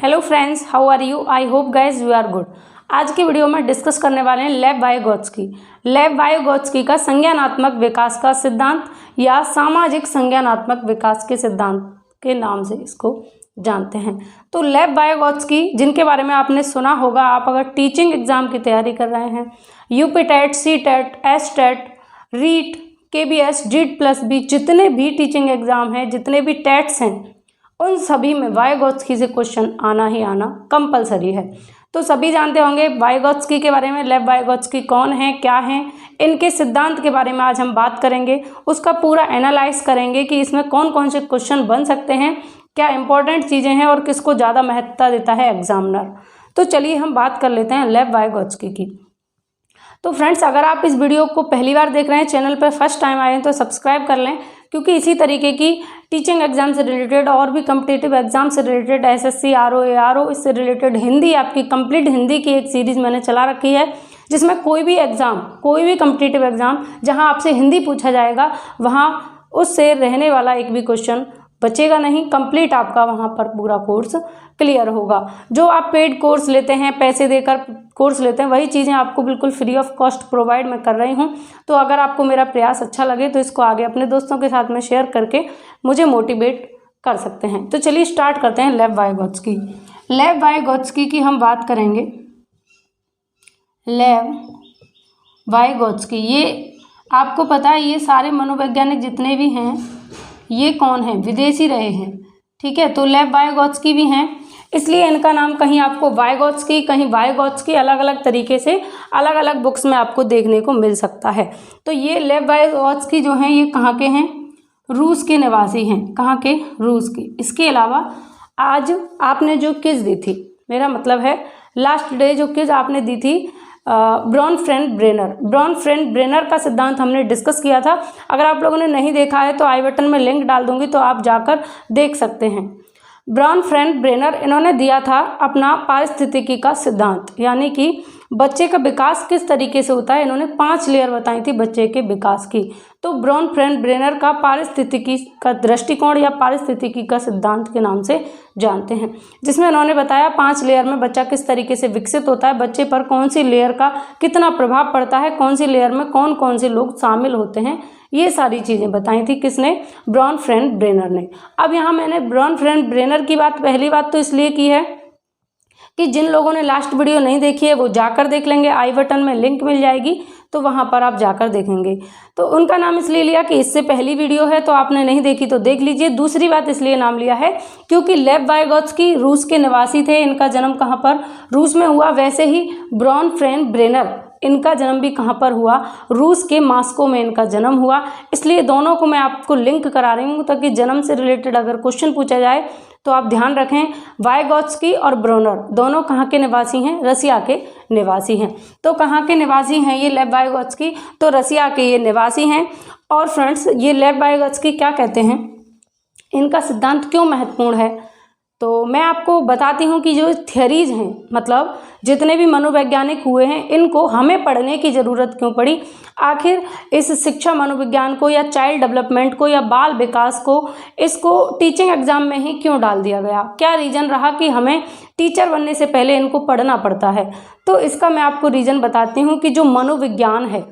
Hello friends, how are you? I hope guys you are good. आज की video में discuss करने वाले हैं लेव वाइगोत्स्की। लेव वाइगोत्स्की का संज्ञानात्मक विकास का सिद्धांत या सामाजिक संज्ञानात्मक विकास के सिद्धांत के नाम से इसको जानते हैं। तो लेव वाइगोत्स्की, जिनके बारे में आपने सुना होगा, आप अगर टीचिंग एग्जाम की तैयारी कर रहे हैं, UP TET, C TET, S TET, REET, KBS, जीट प्लस बी, जितने भी टीचिंग एग्जाम हैं, जितने भी टेट्स हैं, उन सभी में वाइगोत्स्की से क्वेश्चन आना ही आना कंपलसरी है। तो सभी जानते होंगे वाइगोत्स्की के बारे में। लेव वाइगोत्स्की कौन है, क्या है, इनके सिद्धांत के बारे में आज हम बात करेंगे। उसका पूरा एनालाइज करेंगे कि इसमें कौन कौन से क्वेश्चन बन सकते हैं, क्या इंपॉर्टेंट चीज़ें हैं और किसको ज़्यादा महत्वता देता है एग्जामिनर। तो चलिए हम बात कर लेते हैं लेव वाइगोत्स्की की। तो फ्रेंड्स, अगर आप इस वीडियो को पहली बार देख रहे हैं, चैनल पर फर्स्ट टाइम आए हैं, तो सब्सक्राइब कर लें, क्योंकि इसी तरीके की टीचिंग एग्जाम से रिलेटेड और भी कम्पिटिटिव एग्जाम से रिलेटेड, एसएससी, आरओ, एआरओ, इससे रिलेटेड हिंदी, आपकी कंप्लीट हिंदी की एक सीरीज़ मैंने चला रखी है, जिसमें कोई भी एग्ज़ाम, कोई भी कम्पिटिटिव एग्जाम जहां आपसे हिंदी पूछा जाएगा, वहां उससे रहने वाला एक भी क्वेश्चन बचेगा नहीं। कंप्लीट आपका वहाँ पर पूरा कोर्स क्लियर होगा। जो आप पेड कोर्स लेते हैं, पैसे देकर कोर्स लेते हैं, वही चीज़ें आपको बिल्कुल फ्री ऑफ कॉस्ट प्रोवाइड मैं कर रही हूँ। तो अगर आपको मेरा प्रयास अच्छा लगे तो इसको आगे अपने दोस्तों के साथ में शेयर करके मुझे मोटिवेट कर सकते हैं। तो चलिए स्टार्ट करते हैं लेव वाइगोत्स्की। लेव वाइगोत्स्की की हम बात करेंगे। लेव वाइगोत्स्की, ये आपको पता है, ये सारे मनोवैज्ञानिक जितने भी हैं, ये कौन है? विदेशी रहे हैं, ठीक है। तो लेव वाइगोत्स्की भी हैं, इसलिए इनका नाम कहीं आपको वाइगोत्स्की, कहीं वाइगोत्स्की, अलग अलग तरीके से अलग अलग बुक्स में आपको देखने को मिल सकता है। तो ये लेव वाइगोत्स्की जो हैं, ये कहाँ के हैं? रूस के निवासी हैं। कहाँ के? रूस के। इसके अलावा आज आपने जो क्विज दी थी, मेरा मतलब है लास्ट डे जो क्विज आपने दी थी, ब्रॉनफ्रेंड ब्रेनर का सिद्धांत हमने डिस्कस किया था। अगर आप लोगों ने नहीं देखा है तो आई बटन में लिंक डाल दूंगी, तो आप जाकर देख सकते हैं। ब्रॉनफ्रेंड ब्रेनर, इन्होंने दिया था अपना पारिस्थितिकी का सिद्धांत, यानी कि बच्चे का विकास किस तरीके से होता है। इन्होंने 5 लेयर बताई थी बच्चे के विकास की। तो ब्रॉनफ्रेंड ब्रेनर का पारिस्थितिकी का दृष्टिकोण या पारिस्थितिकी का सिद्धांत के नाम से जानते हैं, जिसमें इन्होंने बताया 5 लेयर में बच्चा किस तरीके से विकसित होता है, बच्चे पर कौन सी लेयर का कितना प्रभाव पड़ता है, कौन सी लेयर में कौन कौन से लोग शामिल होते हैं, ये सारी चीज़ें बताई थी। किसने? ब्रॉनफ्रेंड ब्रेनर ने। अब यहाँ मैंने ब्रॉनफ्रेंड ब्रेनर की बात, पहली बात तो इसलिए की है कि जिन लोगों ने लास्ट वीडियो नहीं देखी है वो जाकर देख लेंगे, आई बटन में लिंक मिल जाएगी, तो वहाँ पर आप जाकर देखेंगे। तो उनका नाम इसलिए लिया कि इससे पहली वीडियो है, तो आपने नहीं देखी तो देख लीजिए। दूसरी बात इसलिए नाम लिया है क्योंकि लेव वाइगोत्स्की रूस के निवासी थे। इनका जन्म कहाँ पर? रूस में हुआ। वैसे ही ब्रॉनफ्रेंड ब्रेनर, इनका जन्म भी कहाँ पर हुआ? रूस के मॉस्को में इनका जन्म हुआ। इसलिए दोनों को मैं आपको लिंक करा रही हूँ, ताकि जन्म से रिलेटेड अगर क्वेश्चन पूछा जाए तो आप ध्यान रखें। वाइगोत्स्की और ब्रोनर दोनों कहाँ के निवासी हैं? रसिया के निवासी हैं। तो कहाँ के निवासी हैं ये लेव वाइगोत्स्की? तो रसिया के ये निवासी हैं। और फ्रेंड्स, ये लेव वाइगोत्स्की क्या कहते हैं, इनका सिद्धांत क्यों महत्वपूर्ण है, तो मैं आपको बताती हूँ कि जो थ्योरीज हैं, मतलब जितने भी मनोवैज्ञानिक हुए हैं, इनको हमें पढ़ने की ज़रूरत क्यों पड़ी। आखिर इस शिक्षा मनोविज्ञान को या चाइल्ड डेवलपमेंट को या बाल विकास को, इसको टीचिंग एग्जाम में ही क्यों डाल दिया गया, क्या रीज़न रहा कि हमें टीचर बनने से पहले इनको पढ़ना पड़ता है। तो इसका मैं आपको रीज़न बताती हूँ कि जो मनोविज्ञान है,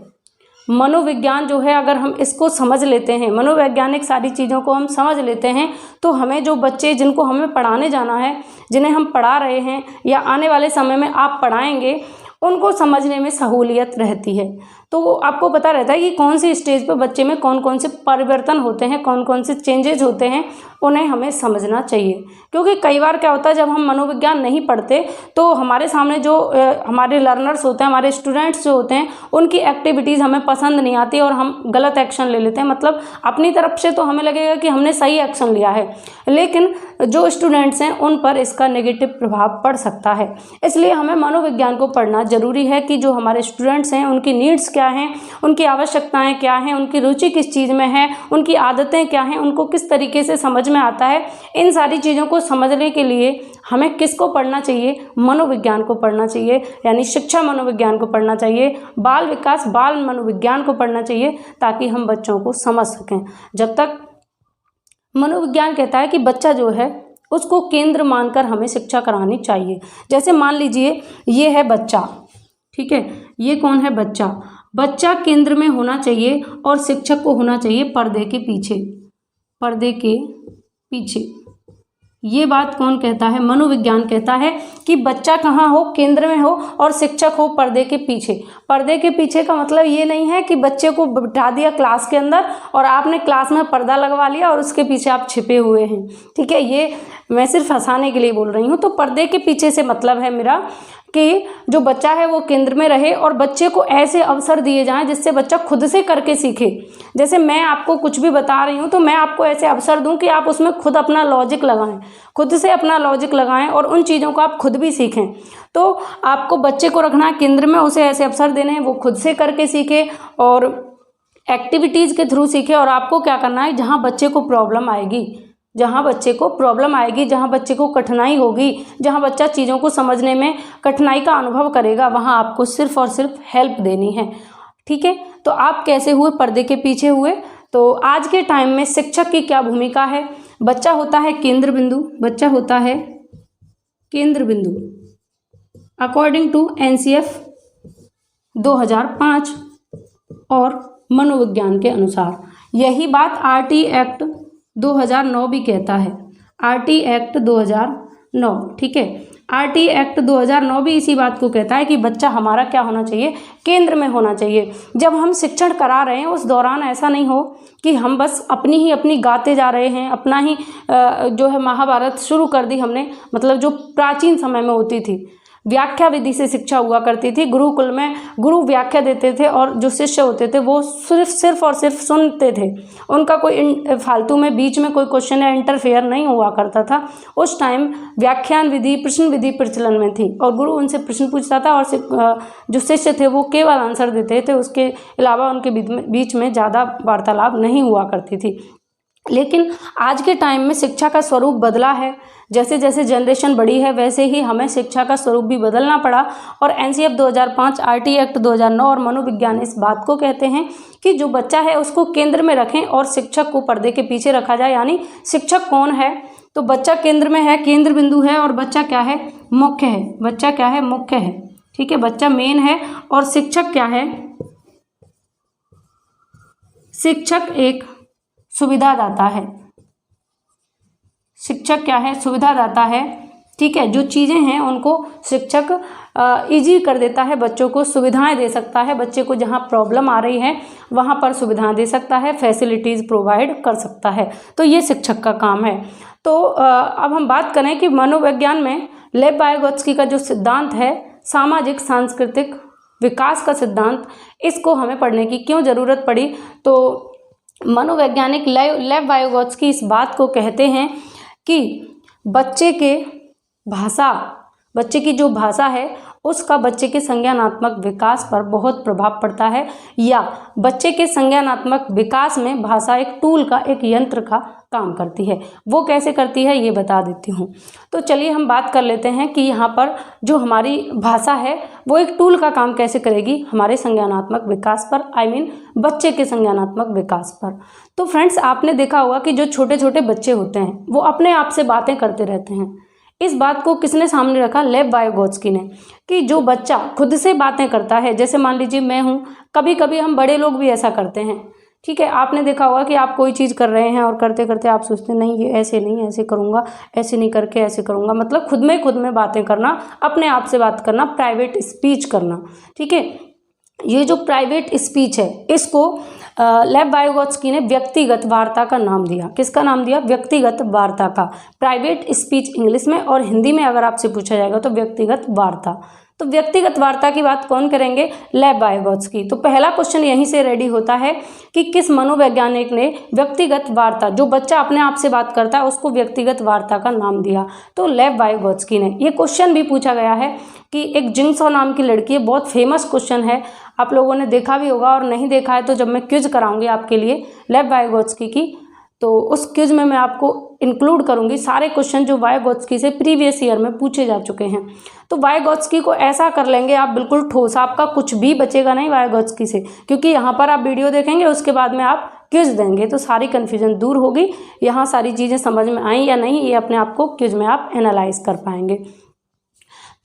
मनोविज्ञान जो है, अगर हम इसको समझ लेते हैं, मनोवैज्ञानिक सारी चीज़ों को हम समझ लेते हैं, तो हमें जो बच्चे जिनको हमें पढ़ाने जाना है, जिन्हें हम पढ़ा रहे हैं या आने वाले समय में आप पढ़ाएंगे, उनको समझने में सहूलियत रहती है। तो आपको पता रहता है कि कौन सी स्टेज पर बच्चे में कौन कौन से परिवर्तन होते हैं, कौन कौन से चेंजेज होते हैं, उन्हें हमें समझना चाहिए। क्योंकि कई बार क्या होता है, जब हम मनोविज्ञान नहीं पढ़ते तो हमारे सामने जो हमारे लर्नर्स होते हैं, हमारे स्टूडेंट्स जो होते हैं, उनकी एक्टिविटीज़ हमें पसंद नहीं आती और हम गलत एक्शन ले लेते हैं। मतलब अपनी तरफ से तो हमें लगेगा कि हमने सही एक्शन लिया है, लेकिन जो स्टूडेंट्स हैं उन पर इसका नेगेटिव प्रभाव पड़ सकता है। इसलिए हमें मनोविज्ञान को पढ़ना ज़रूरी है कि जो हमारे स्टूडेंट्स हैं उनकी नीड्स क्या हैं, उनकी आवश्यकताएं क्या हैं, उनकी रुचि किस चीज़ में है, उनकी आदतें क्या हैं, उनको किस तरीके से समझ में आता है। इन सारी चीज़ों को समझने के लिए हमें किसको पढ़ना चाहिए? मनोविज्ञान को पढ़ना चाहिए, यानी शिक्षा मनोविज्ञान को पढ़ना चाहिए, बाल विकास बाल मनोविज्ञान को पढ़ना चाहिए, ताकि हम बच्चों को समझ सकें। जब तक मनोविज्ञान कहता है कि बच्चा जो है उसको केंद्र मानकर हमें शिक्षा करानी चाहिए। जैसे मान लीजिए ये है बच्चा, ठीक है, ये कौन है? बच्चा। बच्चा केंद्र में होना चाहिए और शिक्षक को होना चाहिए पर्दे के पीछे, पर्दे के पीछे। ये बात कौन कहता है? मनोविज्ञान कहता है कि बच्चा कहाँ हो? केंद्र में हो और शिक्षक हो पर्दे के पीछे। पर्दे के पीछे का मतलब ये नहीं है कि बच्चे को बिठा दिया क्लास के अंदर और आपने क्लास में पर्दा लगवा लिया और उसके पीछे आप छिपे हुए हैं, ठीक है। ये मैं सिर्फ हंसाने के लिए बोल रही हूँ। तो पर्दे के पीछे से मतलब है मेरा कि जो बच्चा है वो केंद्र में रहे और बच्चे को ऐसे अवसर दिए जाएं जिससे बच्चा खुद से करके सीखे। जैसे मैं आपको कुछ भी बता रही हूँ तो मैं आपको ऐसे अवसर दूं कि आप उसमें खुद अपना लॉजिक लगाएं, खुद से अपना लॉजिक लगाएं और उन चीज़ों को आप खुद भी सीखें। तो आपको बच्चे को रखना है केंद्र में, उसे ऐसे अवसर देने हैं वो खुद से करके सीखे और एक्टिविटीज़ के थ्रू सीखे। और आपको क्या करना है, जहाँ बच्चे को प्रॉब्लम आएगी, जहाँ बच्चे को प्रॉब्लम आएगी, जहाँ बच्चे को कठिनाई होगी, जहाँ बच्चा चीज़ों को समझने में कठिनाई का अनुभव करेगा, वहाँ आपको सिर्फ और सिर्फ हेल्प देनी है, ठीक है। तो आप कैसे हुए? पर्दे के पीछे हुए। तो आज के टाइम में शिक्षक की क्या भूमिका है? बच्चा होता है केंद्र बिंदु, बच्चा होता है केंद्र बिंदु अकॉर्डिंग टू NCF 2005 और मनोविज्ञान के अनुसार। यही बात RT एक्ट 2009 भी कहता है, RT एक्ट 2009, ठीक है। RT एक्ट 2009 भी इसी बात को कहता है कि बच्चा हमारा क्या होना चाहिए? केंद्र में होना चाहिए। जब हम शिक्षण करा रहे हैं उस दौरान ऐसा नहीं हो कि हम बस अपनी गाते जा रहे हैं, अपना ही जो है महाभारत शुरू कर दी हमने। मतलब जो प्राचीन समय में होती थी व्याख्या विधि से शिक्षा हुआ करती थी, गुरुकुल में गुरु व्याख्या देते थे और जो शिष्य होते थे वो सिर्फ और सिर्फ सुनते थे। उनका कोई फालतू में बीच में कोई क्वेश्चन या इंटरफेयर नहीं हुआ करता था। उस टाइम व्याख्यान विधि, प्रश्न विधि प्रचलन में थी और गुरु उनसे प्रश्न पूछता था और जो शिष्य थे वो केवल आंसर देते थे। उसके अलावा उनके बीच में ज़्यादा वार्तालाप नहीं हुआ करती थी। लेकिन आज के टाइम में शिक्षा का स्वरूप बदला है। जैसे जैसे जनरेशन बढ़ी है वैसे ही हमें शिक्षा का स्वरूप भी बदलना पड़ा और NCF 2005, RT एक्ट 2009 और मनोविज्ञान इस बात को कहते हैं कि जो बच्चा है उसको केंद्र में रखें और शिक्षक को पर्दे के पीछे रखा जाए। यानी शिक्षक कौन है? तो बच्चा केंद्र में है, केंद्र बिंदु है और बच्चा क्या है? मुख्य है। बच्चा क्या है? मुख्य है, ठीक है। बच्चा मेन है और शिक्षक क्या है? शिक्षक एक सुविधादाता है। शिक्षक क्या है? सुविधादाता है, ठीक है। जो चीज़ें हैं उनको शिक्षक इजी कर देता है, बच्चों को सुविधाएं दे सकता है। बच्चे को जहाँ प्रॉब्लम आ रही है वहाँ पर सुविधाएं दे सकता है, फैसिलिटीज़ प्रोवाइड कर सकता है। तो ये शिक्षक का काम है। तो अब हम बात करें कि मनोविज्ञान में लेव वाइगोत्स्की का जो सिद्धांत है सामाजिक सांस्कृतिक विकास का सिद्धांत, इसको हमें पढ़ने की क्यों ज़रूरत पड़ी? तो मनोवैज्ञानिक लेव वाइगोत्स्की इस बात को कहते हैं कि बच्चे की जो भाषा है उसका बच्चे के संज्ञानात्मक विकास पर बहुत प्रभाव पड़ता है, या बच्चे के संज्ञानात्मक विकास में भाषा एक टूल का, एक यंत्र का काम करती है। वो कैसे करती है ये बता देती हूँ। तो चलिए हम बात कर लेते हैं कि यहाँ पर जो हमारी भाषा है वो एक टूल का काम कैसे करेगी हमारे संज्ञानात्मक विकास पर, बच्चे के संज्ञानात्मक विकास पर। तो फ्रेंड्स, आपने देखा होगा कि जो छोटे छोटे बच्चे होते हैं वो अपने आप से बातें करते रहते हैं। इस बात को किसने सामने रखा? लेव वाइगोत्स्की ने, कि जो बच्चा खुद से बातें करता है, जैसे मान लीजिए मैं हूँ, कभी कभी हम बड़े लोग भी ऐसा करते हैं, ठीक है। आपने देखा होगा कि आप कोई चीज़ कर रहे हैं और करते करते आप सोचते हैं नहीं ये ऐसे नहीं, ऐसे करूँगा, ऐसे नहीं करके ऐसे करूँगा। मतलब खुद में बातें करना, अपने आप से बात करना, प्राइवेट स्पीच करना, ठीक है। ये जो प्राइवेट स्पीच है इसको लेव वाइगोत्स्की ने व्यक्तिगत वार्ता का नाम दिया। किसका नाम दिया? व्यक्तिगत वार्ता का। प्राइवेट स्पीच इंग्लिश में, और हिंदी में अगर आपसे पूछा जाएगा तो व्यक्तिगत वार्ता। तो व्यक्तिगत वार्ता की बात कौन करेंगे? लेव वाइगोत्स्की। तो पहला क्वेश्चन यहीं से रेडी होता है कि किस मनोवैज्ञानिक ने व्यक्तिगत वार्ता, जो बच्चा अपने आप से बात करता है उसको व्यक्तिगत वार्ता का नाम दिया? तो लेव वाइगोत्स्की ने। ये क्वेश्चन भी पूछा गया है कि एक जिंगसॉ नाम की लड़की है, बहुत फेमस क्वेश्चन है, आप लोगों ने देखा भी होगा, और नहीं देखा है तो जब मैं क्विज कराऊंगी आपके लिए लेव वाइगोत्स्की की, तो उस क्विज में मैं आपको इंक्लूड करूंगी सारे क्वेश्चन जो वाइगोत्स्की से प्रीवियस ईयर में पूछे जा चुके हैं। तो वाइगोत्स्की को ऐसा कर लेंगे आप बिल्कुल ठोस, आपका कुछ भी बचेगा नहीं वाइगोत्स्की से, क्योंकि यहाँ पर आप वीडियो देखेंगे उसके बाद में आप क्विज देंगे तो सारी कन्फ्यूजन दूर होगी। यहाँ सारी चीज़ें समझ में आई या नहीं, ये अपने आप को क्विज में आप एनालाइज कर पाएंगे।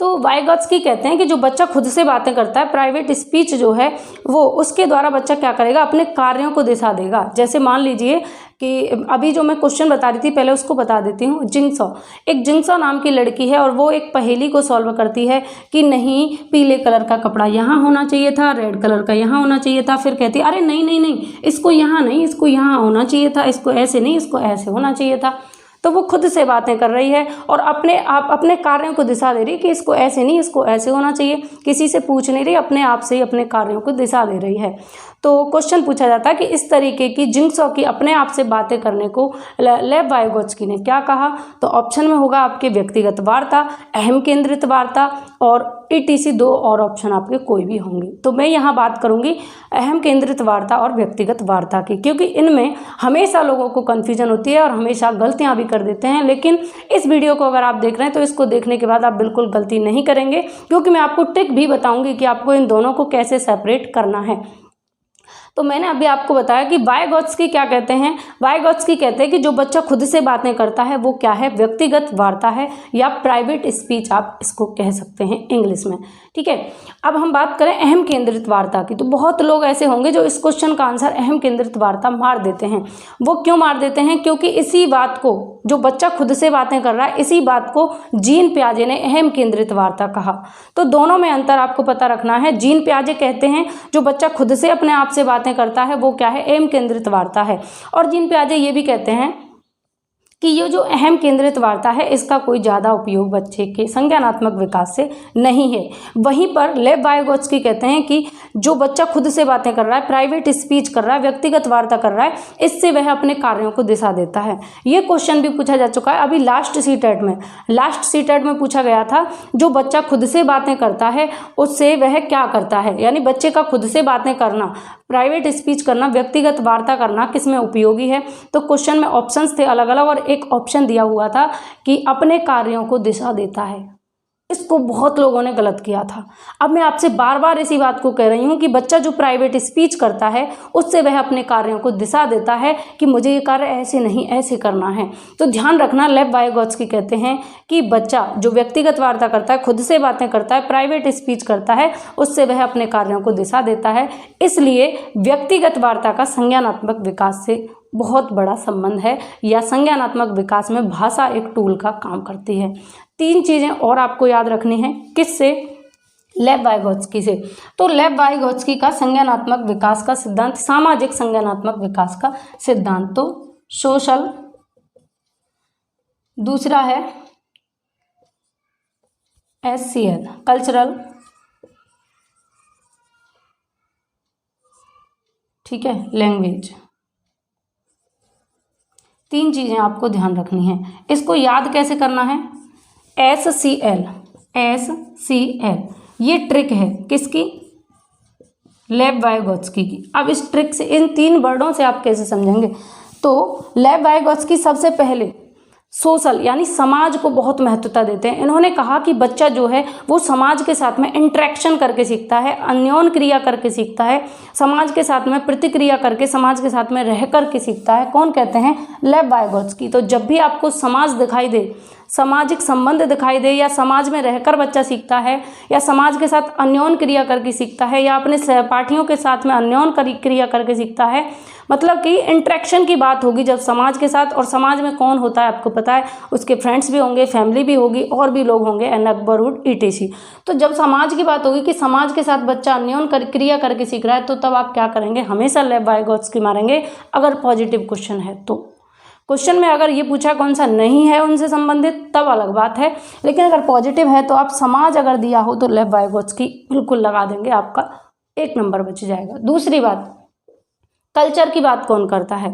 तो वाइगॉत्स्की कहते हैं कि जो बच्चा खुद से बातें करता है, प्राइवेट स्पीच जो है वो, उसके द्वारा बच्चा क्या करेगा, अपने कार्यों को दिशा देगा। जैसे मान लीजिए कि अभी जो मैं क्वेश्चन बता रही थी पहले उसको बता देती हूँ। जिंगसॉ, एक जिंगसॉ नाम की लड़की है और वो एक पहेली को सॉल्व करती है कि नहीं पीले कलर का कपड़ा यहाँ होना चाहिए था, रेड कलर का यहाँ होना चाहिए था। फिर कहती है अरे नहीं नहीं नहीं, इसको यहाँ नहीं, इसको यहाँ होना चाहिए था, इसको ऐसे नहीं, इसको ऐसे होना चाहिए था। तो वो खुद से बातें कर रही है और अपने आप अपने कार्यों को दिशा दे रही कि इसको ऐसे नहीं, इसको ऐसे होना चाहिए। किसी से पूछ नहीं रही, अपने आप से ही अपने कार्यों को दिशा दे रही है। तो क्वेश्चन पूछा जाता है कि इस तरीके की जिंगसॉ की अपने आप से बातें करने को लेव वाइगॉत्स्की ने क्या कहा। तो ऑप्शन में होगा आपके व्यक्तिगत वार्ता, अहम केंद्रित वार्ता और ETC, 2 और ऑप्शन आपके कोई भी होंगे। तो मैं यहाँ बात करूँगी अहम केंद्रित वार्ता और व्यक्तिगत वार्ता की, क्योंकि इनमें हमेशा लोगों को कन्फ्यूजन होती है और हमेशा गलतियाँ भी कर देते हैं। लेकिन इस वीडियो को अगर आप देख रहे हैं तो इसको देखने के बाद आप बिल्कुल गलती नहीं करेंगे, क्योंकि मैं आपको ट्रिक भी बताऊँगी कि आपको इन दोनों को कैसे सेपरेट करना है। तो मैंने अभी आपको बताया कि वाइगॉत्स्की क्या कहते हैं। वाइगॉत्स्की कहते हैं कि जो बच्चा खुद से बातें करता है वो क्या है, व्यक्तिगत वार्ता है या प्राइवेट स्पीच आप इसको कह सकते हैं इंग्लिश में। ठीक है, अब हम बात करें अहम केंद्रित वार्ता की। तो बहुत लोग ऐसे होंगे जो इस क्वेश्चन का आंसर अहम केंद्रित वार्ता मार देते हैं। वो क्यों मार देते हैं, क्योंकि इसी बात को, जो बच्चा खुद से बातें कर रहा है, इसी बात को जीन पियाजे ने अहम केंद्रित वार्ता कहा। तो दोनों में अंतर आपको पता रखना है। जीन पियाजे कहते हैं जो बच्चा खुद से अपने आप से बातें करता है वो क्या है, अहम केंद्रित वार्ता है। और जीन पियाजे ये भी कहते हैं कि ये जो अहम केंद्रित वार्ता है इसका कोई ज़्यादा उपयोग बच्चे के संज्ञानात्मक विकास से नहीं है। वहीं पर लेव वाइगॉत्स्की कहते हैं कि जो बच्चा खुद से बातें कर रहा है, प्राइवेट स्पीच कर रहा है, व्यक्तिगत वार्ता कर रहा है, इससे वह अपने कार्यों को दिशा देता है। ये क्वेश्चन भी पूछा जा चुका है अभी लास्ट सीटेट में पूछा गया था। जो बच्चा खुद से बातें करता है उससे वह क्या करता है, यानी बच्चे का खुद से बातें करना, प्राइवेट स्पीच करना, व्यक्तिगत वार्ता करना किस में उपयोगी है। तो क्वेश्चन में ऑप्शंस थे अलग अलग और एक ऑप्शन दिया हुआ था कि अपने कार्यों को दिशा देता है। इसको बहुत लोगों ने गलत किया था। अब मैं आपसे बार बार इसी बात को कह रही हूँ कि बच्चा जो प्राइवेट स्पीच करता है उससे वह अपने कार्यों को दिशा देता है कि मुझे ये कार्य ऐसे नहीं ऐसे करना है। तो ध्यान रखना, लेव वाइगॉत्स्की कहते हैं कि बच्चा जो व्यक्तिगत वार्ता करता है, खुद से बातें करता है, प्राइवेट स्पीच करता है, उससे वह अपने कार्यों को दिशा देता है। इसलिए व्यक्तिगत वार्ता का संज्ञानात्मक विकास से बहुत बड़ा संबंध है, या संज्ञानात्मक विकास में भाषा एक टूल का काम करती है। 3 चीज़ें और आपको याद रखनी है, किससे, लेव वाइगॉत्स्की से। तो लेव वाइगॉत्स्की का संज्ञानात्मक विकास का सिद्धांत, सामाजिक संज्ञानात्मक विकास का सिद्धांत, तो सोशल, दूसरा है SCL, कल्चरल, ठीक है, लैंग्वेज। 3 चीज़ें आपको ध्यान रखनी है। इसको याद कैसे करना है, SCL, ये ट्रिक है किसकी, लेव वाइगॉत्स्की की। अब इस ट्रिक से, इन 3 वर्डों से आप कैसे समझेंगे। तो लेव वाइगॉत्स्की सबसे पहले सोशल यानी समाज को बहुत महत्वता देते हैं। इन्होंने कहा कि बच्चा जो है वो समाज के साथ में इंटरेक्शन करके सीखता है, अन्योन क्रिया करके सीखता है, समाज के साथ में प्रतिक्रिया करके, समाज के साथ में रह कर के सीखता है। कौन कहते हैं, लेव वाइगॉत्स्की। तो जब भी आपको समाज दिखाई दे, सामाजिक संबंध दिखाई दे, या समाज में रहकर बच्चा सीखता है, या समाज के साथ अन्योन क्रिया करके सीखता है, या अपने सहपाठियों के साथ में अन्योन क्रिया करके सीखता है, मतलब कि इंटरेक्शन की बात होगी जब समाज के साथ। और समाज में कौन होता है आपको पता है, उसके फ्रेंड्स भी होंगे, फैमिली भी होगी, और भी लोग होंगे, नेबरहुड ETC। तो जब समाज की बात होगी कि समाज के साथ बच्चा अन्योन क्रिया करके सीख रहा है, तो तब आप क्या करेंगे, हमेशा लेव वाइगॉत्स्की मारेंगे अगर पॉजिटिव क्वेश्चन है तो। क्वेश्चन में अगर ये पूछा कौन सा नहीं है उनसे संबंधित, तब अलग बात है। लेकिन अगर पॉजिटिव है तो आप समाज अगर दिया हो तो लेव वाइगॉत्स्की बिल्कुल लगा देंगे, आपका 1 नंबर बच जाएगा। दूसरी बात, कल्चर की बात कौन करता है,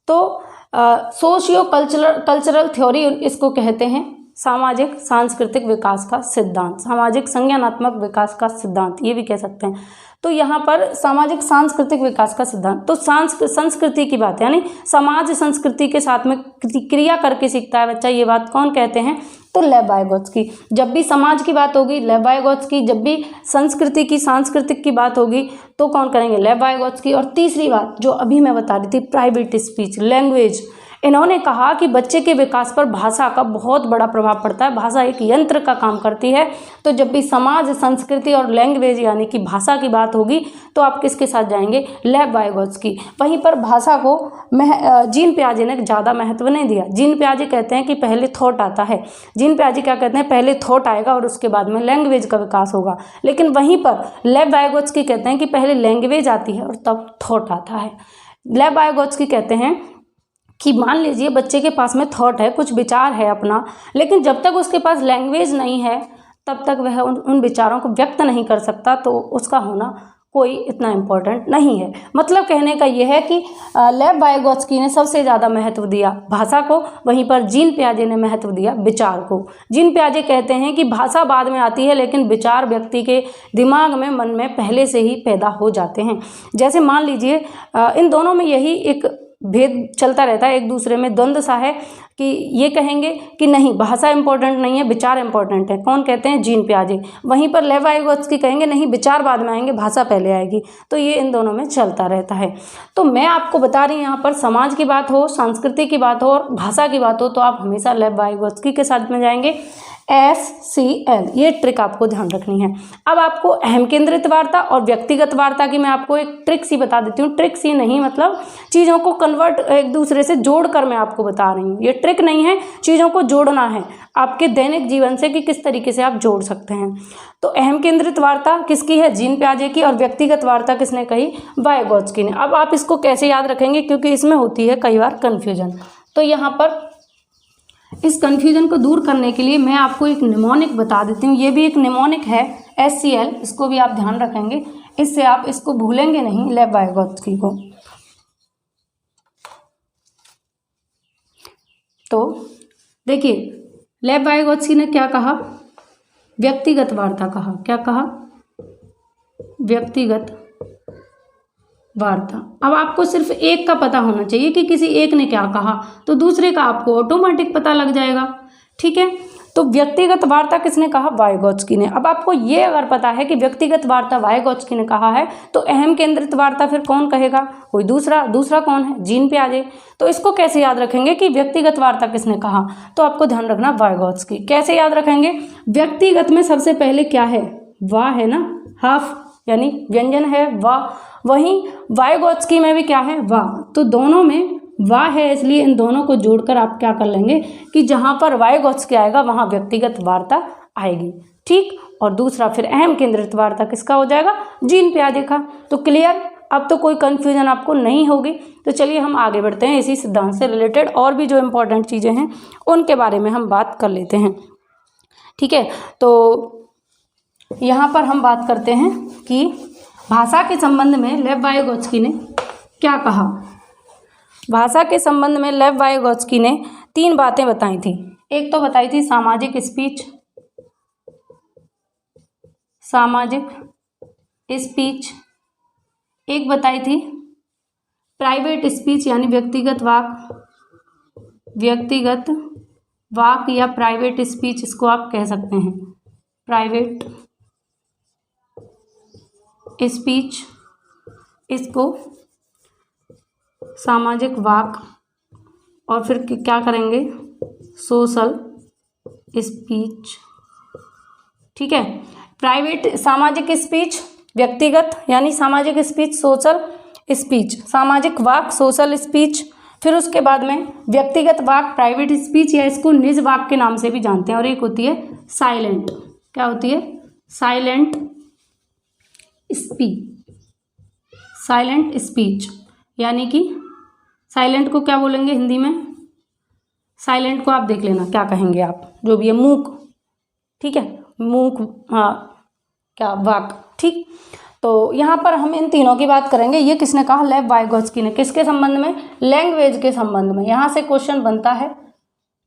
तो सोशियो कल्चरल थ्योरी इसको कहते हैं, सामाजिक सांस्कृतिक विकास का सिद्धांत, सामाजिक संज्ञानात्मक विकास का सिद्धांत, ये भी कह सकते हैं। तो यहाँ पर सामाजिक सांस्कृतिक विकास का सिद्धांत, तो संस्कृति की बात, यानी समाज संस्कृति के साथ में क्रिया करके सीखता है बच्चा, ये बात कौन कहते हैं, तो लेव वाइगोत्स्की। जब भी समाज की बात होगी लेव वाइगोत्स्की, जब भी संस्कृति की सांस्कृतिक की बात होगी तो कौन करेंगे, लेव वाइगोत्स्की। और तीसरी बात जो अभी मैं बता रही थी, प्राइवेट स्पीच, लैंग्वेज, इन्होंने कहा कि बच्चे के विकास पर भाषा का बहुत बड़ा प्रभाव पड़ता है, भाषा एक यंत्र का काम करती है। तो जब भी समाज, संस्कृति और लैंग्वेज यानी कि भाषा की बात होगी तो आप किसके साथ जाएंगे, लेव वाइगोत्स्की। वहीं पर भाषा को जीन पियाजे ने ज़्यादा महत्व नहीं दिया। जीन पियाजे कहते हैं कि पहले थॉट आता है, जीन पियाजे क्या कहते हैं, पहले थॉट आएगा और उसके बाद में लैंग्वेज का विकास होगा। लेकिन वहीं पर लेव वाइगोत्स्की कहते हैं कि पहले लैंग्वेज आती है और तब थॉट आता है। लेव वाइगोत्स्की कहते हैं कि मान लीजिए बच्चे के पास में थॉट है, कुछ विचार है अपना, लेकिन जब तक उसके पास लैंग्वेज नहीं है तब तक वह उन विचारों को व्यक्त नहीं कर सकता, तो उसका होना कोई इतना इम्पोर्टेंट नहीं है। मतलब कहने का यह है कि लेव वाइगोत्स्की ने सबसे ज़्यादा महत्व दिया भाषा को, वहीं पर जीन पियाजे ने महत्व दिया विचार को। जीन पियाजे कहते हैं कि भाषा बाद में आती है लेकिन विचार व्यक्ति के दिमाग में, मन में पहले से ही पैदा हो जाते हैं। जैसे मान लीजिए इन दोनों में यही एक भेद चलता रहता है, एक दूसरे में द्वंद्व सा है कि ये कहेंगे कि नहीं भाषा इंपॉर्टेंट नहीं है, विचार इंपॉर्टेंट है। कौन कहते हैं, जीन पियाजे। वहीं पर लेव वाइगोत्स्की कहेंगे नहीं विचार बाद में आएंगे, भाषा पहले आएगी। तो ये इन दोनों में चलता रहता है। तो मैं आपको बता रही हूँ यहाँ पर समाज की बात हो, संस्कृति की बात हो और भाषा की बात हो तो आप हमेशा लेव वाइगोत्स्की के साथ में जाएंगे। SCL, ये ट्रिक आपको ध्यान रखनी है। अब आपको अहम केंद्रित वार्ता और व्यक्तिगत वार्ता की मैं आपको एक ट्रिक सी बता देती हूँ। ट्रिक सी नहीं, मतलब चीज़ों को कन्वर्ट, एक दूसरे से जोड़कर मैं आपको बता रही हूँ। ये ट्रिक नहीं है, चीज़ों को जोड़ना है आपके दैनिक जीवन से कि किस तरीके से आप जोड़ सकते हैं। तो अहम केंद्रित वार्ता किसकी है, जीन पियाजे की, और व्यक्तिगत वार्ता किसने कही, वाइगोत्स्की ने। अब आप इसको कैसे याद रखेंगे, क्योंकि इसमें होती है कई बार कन्फ्यूजन। तो यहाँ पर इस कन्फ्यूजन को दूर करने के लिए मैं आपको एक निमोनिक बता देती हूँ। ये भी एक निमोनिक है SCL, इसको भी आप ध्यान रखेंगे, इससे आप इसको भूलेंगे नहीं, लेव वाइगोत्स्की को। तो देखिए लेव वाइगोत्स्की ने क्या कहा, व्यक्तिगत वार्ता कहा। क्या कहा, व्यक्तिगत वार्ता। अब आपको सिर्फ एक का पता होना चाहिए कि किसी एक ने क्या कहा, तो दूसरे का आपको ऑटोमेटिक पता लग जाएगा। ठीक है, तो व्यक्तिगत वार्ता किसने कहा, वाइगोत्स्की ने। अब आपको ये अगर पता है कि व्यक्तिगत वार्ता वाइगोत्स्की ने कहा है तो अहम केंद्रित वार्ता फिर कौन कहेगा, कोई दूसरा कौन है, जीन पियाजे। तो इसको कैसे याद रखेंगे कि व्यक्तिगत वार्ता किसने कहा, तो आपको ध्यान रखना वाइगोत्स्की। कैसे याद रखेंगे, व्यक्तिगत में सबसे पहले क्या है, वाह है ना, हाफ यानी व्यंजन है वाह। वहीं वाइगोत्स्की में भी क्या है, वाह। तो दोनों में वाह है, इसलिए इन दोनों को जोड़कर आप क्या कर लेंगे कि जहां पर वाइगोत्स्की आएगा वहां व्यक्तिगत वार्ता आएगी। ठीक, और दूसरा फिर अहम केंद्रित वार्ता किसका हो जाएगा, जीन पियाजे का। तो क्लियर, अब तो कोई कंफ्यूजन आपको नहीं होगी। तो चलिए हम आगे बढ़ते हैं, इसी सिद्धांत से रिलेटेड और भी जो इम्पोर्टेंट चीज़ें हैं उनके बारे में हम बात कर लेते हैं। ठीक है, तो यहाँ पर हम बात करते हैं कि भाषा के संबंध में लेव वाइगोत्स्की ने क्या कहा। भाषा के संबंध में लेव वाइगोत्स्की ने 3 बातें बताई थी। एक तो बताई थी सामाजिक स्पीच, एक बताई थी प्राइवेट स्पीच यानी व्यक्तिगत वाक या प्राइवेट स्पीच, इसको आप कह सकते हैं प्राइवेट स्पीच, इसको सामाजिक वाक, और फिर क्या करेंगे, सोशल स्पीच। ठीक है, प्राइवेट सामाजिक स्पीच, व्यक्तिगत यानी सामाजिक स्पीच, सोशल स्पीच, सामाजिक वाक, सोशल स्पीच। फिर उसके बाद में व्यक्तिगत वाक, प्राइवेट स्पीच, या इसको निज वाक के नाम से भी जानते हैं। और एक होती है साइलेंट, क्या होती है, साइलेंट स्पीच, यानी कि साइलेंट को क्या बोलेंगे हिंदी में, साइलेंट को आप देख लेना क्या कहेंगे आप, जो भी है मूक। ठीक है, मूक, हाँ, क्या वाक। ठीक, तो यहाँ पर हम इन तीनों की बात करेंगे। ये किसने कहा, लेव वाइगोत्स्की ने। किसके संबंध में, लैंग्वेज के संबंध में। यहाँ से क्वेश्चन बनता है।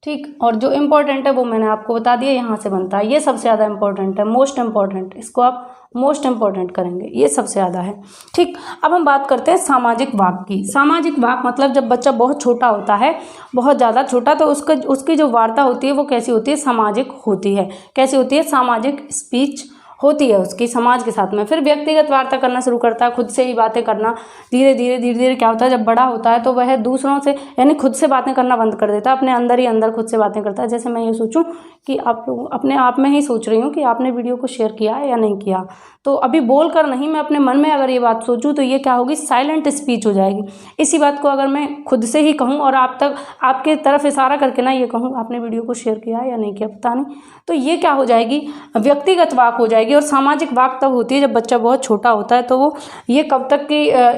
ठीक। और जो इम्पोर्टेंट है वो मैंने आपको बता दिया, यहाँ से बनता है, ये सबसे ज़्यादा इम्पोर्टेंट है, मोस्ट इम्पोर्टेंट, इसको आप मोस्ट इम्पोर्टेंट करेंगे, ये सबसे ज़्यादा है। ठीक। अब हम बात करते हैं सामाजिक वाक की। सामाजिक वाक मतलब जब बच्चा बहुत छोटा होता है, बहुत ज़्यादा छोटा, तो उसकी जो वार्ता होती है वो कैसी होती है, सामाजिक होती है। कैसी होती है, सामाजिक स्पीच होती है उसकी समाज के साथ में। फिर व्यक्तिगत वार्ता करना शुरू करता है, खुद से ही बातें करना। धीरे धीरे क्या होता है, जब बड़ा होता है तो वह दूसरों से यानी खुद से बातें करना बंद कर देता है, अपने अंदर ही अंदर खुद से बातें करता है। जैसे मैं ये सोचूं कि आप लोग अपने आप में ही सोच रही हूँ कि आपने वीडियो को शेयर किया है या नहीं किया, तो अभी बोल कर नहीं, मैं अपने मन में अगर ये बात सोचूं तो ये क्या होगी, साइलेंट स्पीच हो जाएगी। इसी बात को अगर मैं खुद से ही कहूँ और आपके तरफ इशारा करके ना ये कहूँ आपने वीडियो को शेयर किया है या नहीं किया, पता नहीं, तो ये क्या हो जाएगी, व्यक्तिगत वाक हो जाएगी। और सामाजिक वाक तब होती है जब बच्चा बहुत छोटा होता है, तो वो ये कब तक की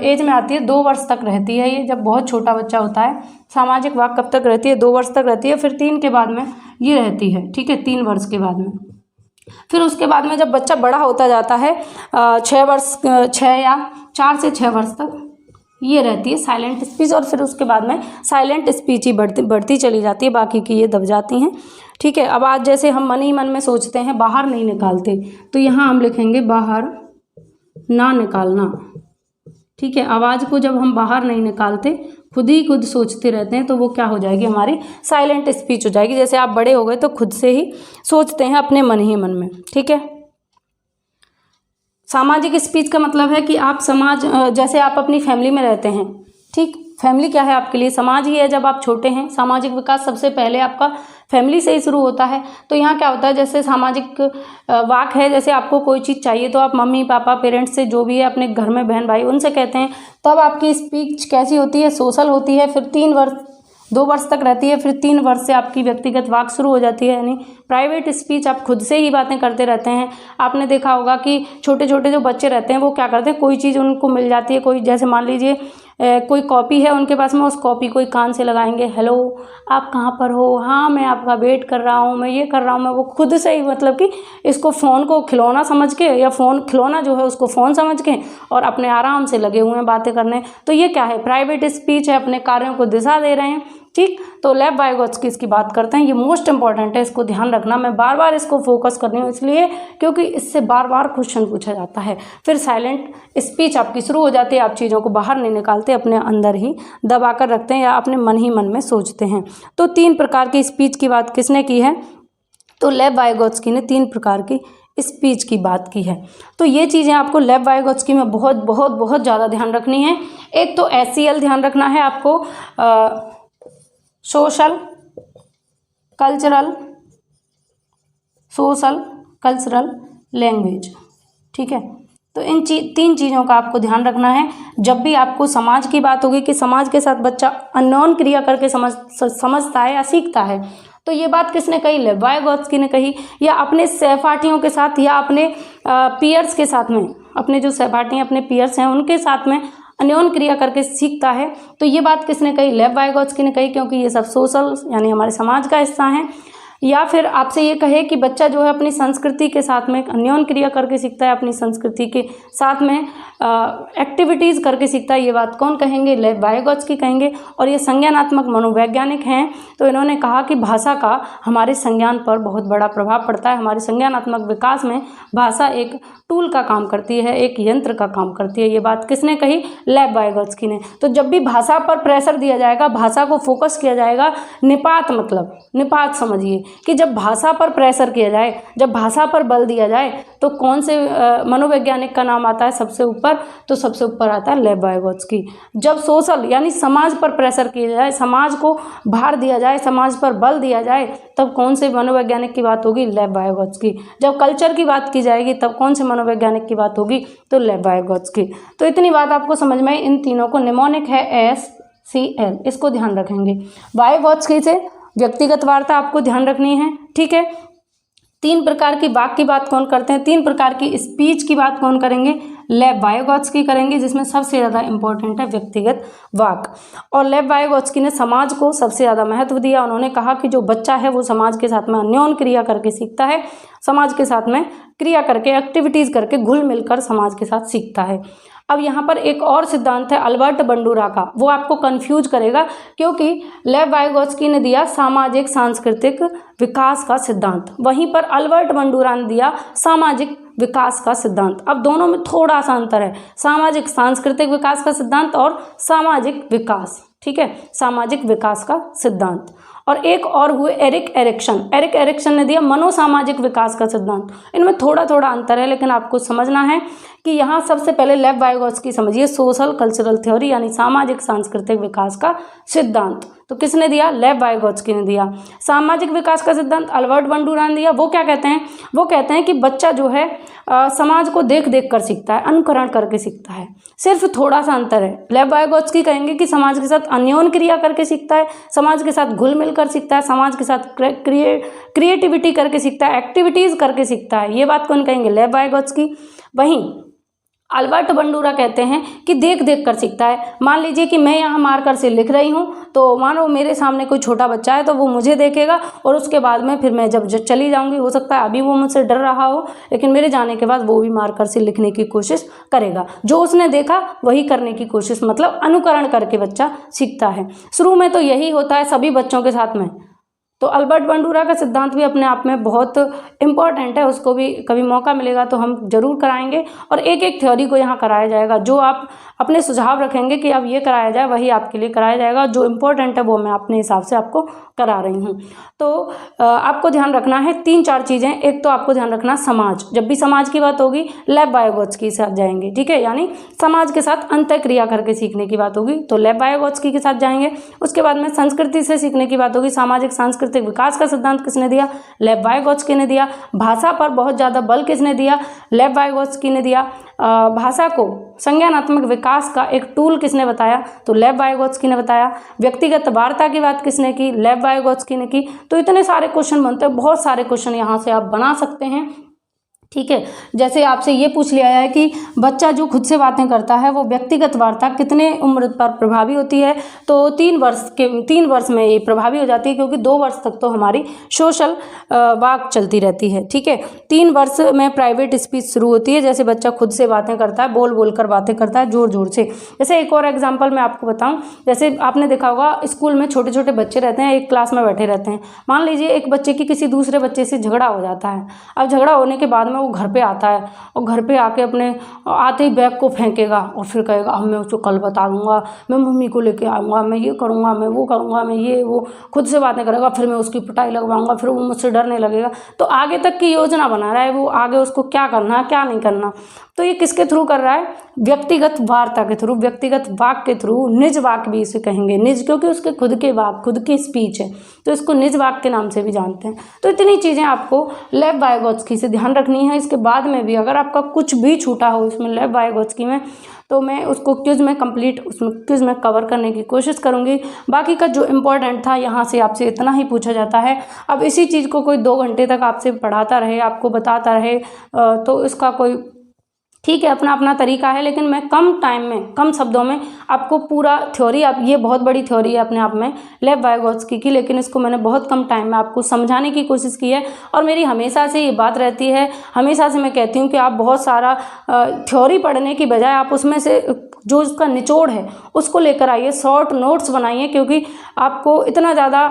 एज में आती है, 2 वर्ष तक रहती है ये, जब बहुत छोटा बच्चा होता है। सामाजिक वाक कब तक रहती है, 2 वर्ष तक रहती है। फिर 3 के बाद में ये रहती है, ठीक है, 3 वर्ष के बाद में। फिर उसके बाद में जब बच्चा बड़ा होता जाता है, 6 या 4 से 6 वर्ष तक ये रहती है साइलेंट स्पीच। और फिर उसके बाद में साइलेंट स्पीच ही बढ़ती चली जाती है, बाकी की ये दब जाती हैं। ठीक है। अब आज जैसे हम मन ही मन में सोचते हैं, बाहर नहीं निकालते, तो यहाँ हम लिखेंगे बाहर ना निकालना। ठीक है। आवाज़ को जब हम बाहर नहीं निकालते, खुद ही खुद सोचते रहते हैं, तो वो क्या हो जाएगी, हमारी साइलेंट स्पीच हो जाएगी। जैसे आप बड़े हो गए तो खुद से ही सोचते हैं अपने मन ही मन में। ठीक है। सामाजिक स्पीच का मतलब है कि आप जैसे आप अपनी फैमिली में रहते हैं, ठीक, फैमिली क्या है आपके लिए, समाज ही है। जब आप छोटे हैं, सामाजिक विकास सबसे पहले आपका फैमिली से ही शुरू होता है। तो यहाँ क्या होता है, जैसे सामाजिक वाक है, जैसे आपको कोई चीज़ चाहिए तो आप मम्मी पापा पेरेंट्स से, जो भी है अपने घर में बहन भाई, उनसे कहते हैं। तब आपकी स्पीच कैसी होती है, सोशल होती है। फिर 2 वर्ष तक रहती है। फिर 3 वर्ष से आपकी व्यक्तिगत वाक शुरू हो जाती है, यानी प्राइवेट स्पीच, आप खुद से ही बातें करते रहते हैं। आपने देखा होगा कि छोटे छोटे जो बच्चे रहते हैं वो क्या करते हैं, कोई चीज़ उनको मिल जाती है, कोई जैसे मान लीजिए कोई कॉपी है उनके पास में, उस कॉपी को कान से लगाएंगे, हेलो आप कहाँ पर हो, हाँ मैं आपका वेट कर रहा हूँ, मैं ये कर रहा हूँ, मैं वो, खुद से ही, मतलब कि इसको फ़ोन को खिलौना समझ के, या फ़ोन खिलौना जो है उसको फ़ोन समझ के, और अपने आराम से लगे हुए हैं बातें करने। तो ये क्या है, प्राइवेट स्पीच है, अपने कार्यों को दिशा दे रहे हैं। ठीक। तो लेव वाइगोत्स्की इसकी बात करते हैं, ये मोस्ट इंपॉर्टेंट है, इसको ध्यान रखना। मैं बार बार इसको फोकस कर रही हूँ इसलिए क्योंकि इससे बार बार क्वेश्चन पूछा जाता है। फिर साइलेंट स्पीच आपकी शुरू हो जाती है, आप चीज़ों को बाहर नहीं निकालते, अपने अंदर ही दबा कर रखते हैं या अपने मन ही मन में सोचते हैं। तो 3 प्रकार की स्पीच की बात किसने की है, तो लेव वाइगोत्स्की ने 3 प्रकार की स्पीच की बात की है। तो ये चीज़ें आपको लेव वाइगोत्स्की में बहुत बहुत बहुत ज़्यादा ध्यान रखनी है। एक तो SCL ध्यान रखना है आपको, सोशल कल्चरल लैंग्वेज। ठीक है। तो इन 3 चीज़ों का आपको ध्यान रखना है। जब भी आपको समाज की बात होगी कि समाज के साथ बच्चा अननोन क्रिया करके समझता है या सीखता है, तो ये बात किसने कही, लेव वाइगोत्स्की ने कही। या अपने सहपाठियों के साथ या अपने पीयर्स के साथ में, अपने जो सहपाठी अपने पीयर्स हैं उनके साथ में अन्योन क्रिया करके सीखता है, तो ये बात किसने कही, लेव वाइगोत्स्की ने कही, क्योंकि ये सब सोशल यानी हमारे समाज का हिस्सा है। या फिर आपसे ये कहे कि बच्चा जो है अपनी संस्कृति के साथ में अन्योन क्रिया करके सीखता है, अपनी संस्कृति के साथ में एक्टिविटीज़ करके सीखता है, ये बात कौन कहेंगे, लेव वाइगोत्स्की कहेंगे। और ये संज्ञानात्मक मनोवैज्ञानिक हैं, तो इन्होंने कहा कि भाषा का हमारे संज्ञान पर बहुत बड़ा प्रभाव पड़ता है। हमारे संज्ञानात्मक विकास में भाषा एक टूल का काम करती है, एक यंत्र का काम करती है। ये बात किसने कही, लेव वाइगोत्स्की ने। तो जब भी भाषा पर प्रेशर दिया जाएगा, भाषा को फोकस किया जाएगा, निपात समझिए कि जब भाषा पर प्रेशर किया जाए, जब भाषा पर बल दिया जाए, तो कौन से मनोवैज्ञानिक का नाम आता है सबसे ऊपर, तो सबसे ऊपर आता है लेव वाइगोत्स्की। जब सोशल यानी समाज पर प्रेशर किया जाए, समाज को भार दिया जाए, समाज पर बल दिया जाए, तब कौन से मनोवैज्ञानिक की बात होगी, लेव वाइगोत्स्की। जब कल्चर की बात की जाएगी, तब कौन से मनोवैज्ञानिक की बात होगी, तो लेव वाइगोत्स्की। तो इतनी बात आपको समझ में, इन तीनों को निमोनिक है SCL, इसको ध्यान रखेंगे। वाइगोत्स्की से व्यक्तिगत वार्ता आपको ध्यान रखनी है। ठीक है। 3 प्रकार की वाक की बात कौन करते हैं, 3 प्रकार की स्पीच की बात कौन करेंगे, लेव वाइगोत्स्की करेंगे, जिसमें सबसे ज़्यादा इंपॉर्टेंट है व्यक्तिगत वाक। और लेव वाइगोत्स्की ने समाज को सबसे ज़्यादा महत्व दिया। उन्होंने कहा कि जो बच्चा है वो समाज के साथ में अन्योन क्रिया करके सीखता है, समाज के साथ में क्रिया करके, एक्टिविटीज़ करके, घुल मिलकर समाज के साथ सीखता है। अब यहाँ पर एक और सिद्धांत है अल्बर्ट बंडूरा का, वो आपको कंफ्यूज करेगा क्योंकि लेव वाइगोत्स्की ने दिया सामाजिक सांस्कृतिक विकास का सिद्धांत, वहीं पर अल्बर्ट बंडूरा ने दिया सामाजिक विकास का सिद्धांत। अब दोनों में थोड़ा सा अंतर है, सामाजिक सांस्कृतिक विकास का सिद्धांत और सामाजिक विकास, ठीक है, सामाजिक विकास का सिद्धांत। और एक और हुए एरिक एरिक्सन ने दिया मनोसामाजिक विकास का सिद्धांत। इनमें थोड़ा थोड़ा अंतर है, लेकिन आपको समझना है कि यहाँ सबसे पहले लेव वाइगोत्स्की समझिए सोशल कल्चरल थ्योरी यानी सामाजिक सांस्कृतिक विकास का सिद्धांत। तो किसने दिया? लेव वाइगोत्स्की ने दिया। सामाजिक विकास का सिद्धांत अल्बर्ट बंडूरा ने दिया। वो क्या कहते हैं? वो कहते हैं कि बच्चा जो है समाज को देख देख कर सीखता है, अनुकरण करके सीखता है, सिर्फ थोड़ा सा अंतर है। लेव वाइगोत्स्की कहेंगे कि समाज के साथ अन्योन्य क्रिया करके सीखता है, समाज के साथ घुल मिल कर सीखता है, समाज के साथ क्रिएटिविटी करके सीखता है, एक्टिविटीज़ करके सीखता है। ये बात कौन कहेंगे? लेव वाइगोत्स्की। वहीं अल्बर्ट बंडूरा कहते हैं कि देख देख कर सीखता है। मान लीजिए कि मैं यहाँ मार्कर से लिख रही हूँ, तो मानो मेरे सामने कोई छोटा बच्चा है तो वो मुझे देखेगा और उसके बाद में फिर मैं जब चली जाऊँगी, हो सकता है अभी वो मुझसे डर रहा हो, लेकिन मेरे जाने के बाद वो भी मार्कर से लिखने की कोशिश करेगा। जो उसने देखा वही करने की कोशिश, मतलब अनुकरण करके बच्चा सीखता है। शुरू में तो यही होता है सभी बच्चों के साथ में। तो अल्बर्ट बंडूरा का सिद्धांत भी अपने आप में बहुत इम्पॉर्टेंट है, उसको भी कभी मौका मिलेगा तो हम जरूर कराएंगे और एक एक थ्योरी को यहाँ कराया जाएगा। जो आप अपने सुझाव रखेंगे कि अब ये कराया जाए, वही आपके लिए कराया जाएगा। जो इम्पोर्टेंट है वो मैं अपने हिसाब से आपको करा रही हूँ। तो आपको ध्यान रखना है 3-4 चीज़ें। एक तो आपको ध्यान रखना समाज, जब भी समाज की बात होगी लेव वाइगोत्स्की के साथ जाएंगे, ठीक है, यानी समाज के साथ अंतःक्रिया करके सीखने की बात होगी तो लेव वाइगोत्स्की के साथ जाएंगे। उसके बाद में संस्कृति से सीखने की बात होगी, सामाजिक सांस्कृतिक विकास का सिद्धांत किसने दिया? लेव वाइगोत्स्की ने दिया। भाषा पर बहुत ज़्यादा बल किसने दिया? लेव वाइगोत्स्की ने दिया। भाषा को संज्ञानात्मक विकास का एक टूल किसने बताया? तो लेव वाइगोत्स्की ने बताया। व्यक्तिगत वार्ता की बात किसने की? लेव वाइगोत्स्की ने की। तो इतने सारे क्वेश्चन बनते हैं, बहुत सारे क्वेश्चन यहाँ से आप बना सकते हैं, ठीक है। जैसे आपसे ये पूछ लिया है कि बच्चा जो खुद से बातें करता है वो व्यक्तिगत वार्ता कितने उम्र पर प्रभावी होती है? तो 3 वर्ष में ये प्रभावी हो जाती है, क्योंकि 2 वर्ष तक तो हमारी सोशल वाक चलती रहती है, ठीक है। 3 वर्ष में प्राइवेट स्पीच शुरू होती है, जैसे बच्चा खुद से बातें करता है, बोल बोल कर बातें करता है जोर जोर से। जैसे एक और एग्जाम्पल मैं आपको बताऊँ, जैसे आपने देखा होगा स्कूल में छोटे छोटे बच्चे रहते हैं, एक क्लास में बैठे रहते हैं। मान लीजिए एक बच्चे की किसी दूसरे बच्चे से झगड़ा हो जाता है। अब झगड़ा होने के बाद वो घर पे आता है और घर पे आके अपने आते ही बैग को फेंकेगा और फिर कहेगा अब मैं उसको कल बता दूंगा, मैं मम्मी को लेके आऊँगा, मैं ये करूँगा, मैं वो करूँगा, मैं ये वो खुद से बातें करेगा, फिर मैं उसकी पिटाई लगवाऊंगा, फिर वो मुझसे डरने लगेगा। तो आगे तक की योजना बना रहा है वो, आगे उसको क्या करना है क्या नहीं करना। तो ये किसके थ्रू कर रहा है? व्यक्तिगत वार्ता के थ्रू, व्यक्तिगत वाक के थ्रू। निज वाक भी इसे कहेंगे, निज क्योंकि उसके खुद के वाक, खुद की स्पीच है, तो इसको निज वाक के नाम से भी जानते हैं। तो इतनी चीज़ें आपको लेव वाइगोत्स्की से ध्यान रखनी है। इसके बाद में भी अगर आपका कुछ भी छूटा हो इसमें लेव वाइगोत्स्की में, तो मैं उसको क्विज में क्विज में कवर करने की कोशिश करूँगी। बाकी का जो इम्पोर्टेंट था यहाँ से आपसे इतना ही पूछा जाता है। अब इसी चीज़ को कोई 2 घंटे तक आपसे पढ़ाता रहे, आपको बताता रहे, तो इसका कोई ठीक है अपना अपना तरीका है, लेकिन मैं कम टाइम में कम शब्दों में आपको पूरा थ्योरी, आप ये बहुत बड़ी थ्योरी है अपने आप में लेव वाइगोत्स्की की, लेकिन इसको मैंने बहुत कम टाइम में आपको समझाने की कोशिश की है। और मेरी हमेशा से ये बात रहती है, हमेशा से मैं कहती हूँ कि आप बहुत सारा थ्योरी पढ़ने की बजाय आप उसमें से जो उसका निचोड़ है उसको लेकर आइए, शॉर्ट नोट्स बनाइए, क्योंकि आपको इतना ज़्यादा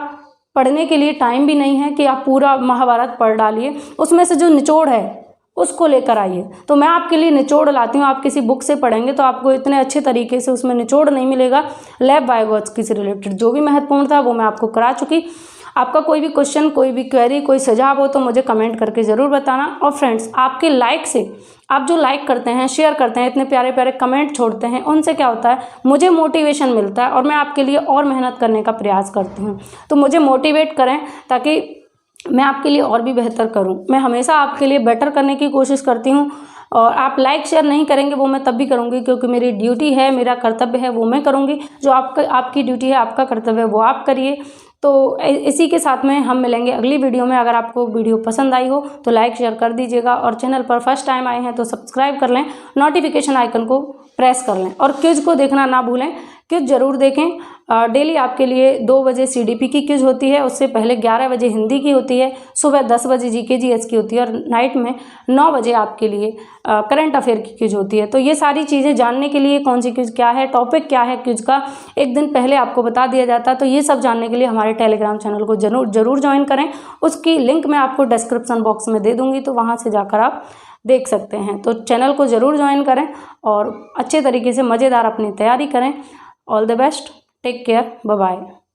पढ़ने के लिए टाइम भी नहीं है कि आप पूरा महाभारत पढ़ डालिए। उसमें से जो निचोड़ है उसको लेकर आइए। तो मैं आपके लिए निचोड़ लाती हूँ। आप किसी बुक से पढ़ेंगे तो आपको इतने अच्छे तरीके से उसमें निचोड़ नहीं मिलेगा। लेव वाइगोत्स्की से रिलेटेड जो भी महत्वपूर्ण था वो मैं आपको करा चुकी। आपका कोई भी क्वेश्चन, कोई भी क्वेरी, कोई सुझाव हो तो मुझे कमेंट करके ज़रूर बताना। और फ्रेंड्स, आपके लाइक से, आप जो लाइक करते हैं, शेयर करते हैं, इतने प्यारे प्यारे कमेंट छोड़ते हैं, उनसे क्या होता है, मुझे मोटिवेशन मिलता है और मैं आपके लिए और मेहनत करने का प्रयास करती हूँ। तो मुझे मोटिवेट करें ताकि मैं आपके लिए और भी बेहतर करूं। मैं हमेशा आपके लिए बेटर करने की कोशिश करती हूं, और आप लाइक शेयर नहीं करेंगे वो मैं तब भी करूंगी, क्योंकि मेरी ड्यूटी है, मेरा कर्तव्य है, वो मैं करूंगी। जो आपकी ड्यूटी है, आपका कर्तव्य है, वो आप करिए। तो इसी के साथ में हम मिलेंगे अगली वीडियो में। अगर आपको वीडियो पसंद आई हो तो लाइक शेयर कर दीजिएगा, और चैनल पर फर्स्ट टाइम आए हैं तो सब्सक्राइब कर लें, नोटिफिकेशन आइकन को प्रेस कर लें, और क्विज को देखना ना भूलें। क्विज ज़रूर देखें डेली आपके लिए 2 बजे CDP की क्विज होती है, उससे पहले 11 बजे हिंदी की होती है, सुबह 10 बजे GK GS की होती है और नाइट में 9 बजे आपके लिए करंट अफेयर की क्विज होती है। तो ये सारी चीज़ें जानने के लिए कौन सी क्विज क्या है, टॉपिक क्या है क्विज का, एक दिन पहले आपको बता दिया जाता है। तो ये सब जानने के लिए हमारे टेलीग्राम चैनल को जरूर ज्वाइन करें। उसकी लिंक मैं आपको डिस्क्रिप्शन बॉक्स में दे दूँगी, तो वहाँ से जाकर आप देख सकते हैं। तो चैनल को ज़रूर ज्वाइन करें और अच्छे तरीके से मज़ेदार अपनी तैयारी करें। All the best, take care, bye bye.